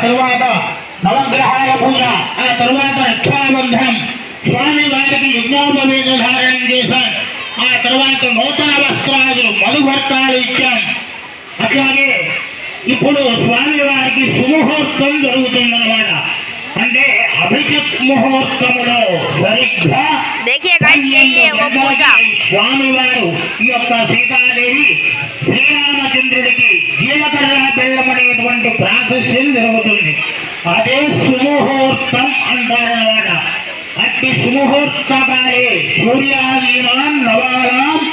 తరువాత నవగ్రహాల పూజ, ఆ తరువాత రక్షాబంధనం, స్వామి వారికి యజ్ఞోపవేద ధారణం చేశాం, ఆ తరువాత నూతన వస్త్రాలు మధుభర్తాలు ఇచ్చాం. అట్లాగే ఇప్పుడు స్వామి వారికి సుముహూర్తం జరుగుతుందన్నమాట. అంటే అభిజిత్ ముహూర్తములో సరిగ్గా స్వామి వారు ఈ యొక్క సీతాదేవి శ్రీరామచంద్రుడికి జీలకర్ర బెల్లం అనేటువంటి ప్రాశస్యం జరుగుతుంది. అదే సుముహూర్తం అంటారన్నమాట. అట్టి సుముహూర్తకాలే సూర్యాదీనాం నవానాం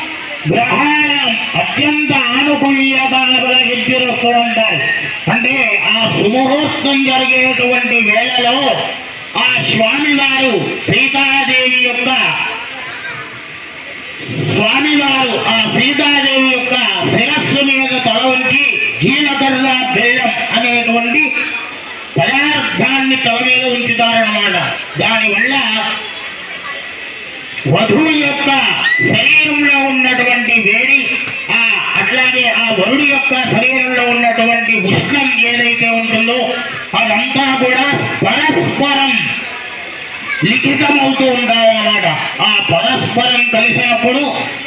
గ్రహాణం అత్యంత ఆనుకూల్యత విద్యురస్తూ ఉంటారు. అంటే ఆ సుముహూర్తం జరిగేటువంటి వేళలో ఆ స్వామివారు సీతాదేవి యొక్క శిరస్సు మీద తల ఉంచి జీలకర్ర బెల్లం అనేటువంటి పదార్థాన్ని తల మీద ఉంచుతారన్నమాట. దానివల్ల వధువు యొక్క శరీరంలో ఉన్నటువంటి వేడి, అట్లాగే ఆ వరుడి యొక్క శరీరంలో ఉన్నటువంటి ఉష్ణం ఏదైతే ఉంటుందో అదంతా కూడా పరస్పరం లిఖితమవుతూ ఉంటాయన్నమాట. ఆ పరస్పరం కలిసినప్పుడు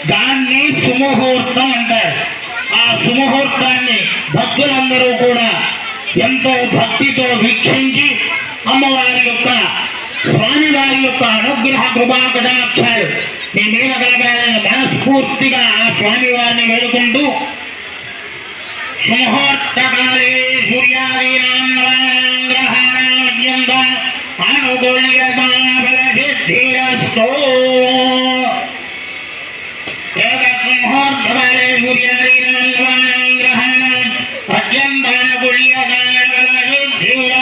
దాన్ని సుముహూర్తం అంటారు. ఆ సుముహూర్తాన్ని భక్తులందరూ కూడా ఎంతో భక్తితో వీక్షించి అమ్మవారి యొక్క స్వామివారి యొక్క అనుగ్రహ కృపాకటాక్షాలు నీ మీద కలగాలని మనస్ఫూర్తిగా ఆ స్వామివారిని వేడుకుంటూ సుముహూర్తకాలే సూర్యాదీనాం గ్రహాణాం అనుకూల్యతా బలసిద్ధిరస్తు.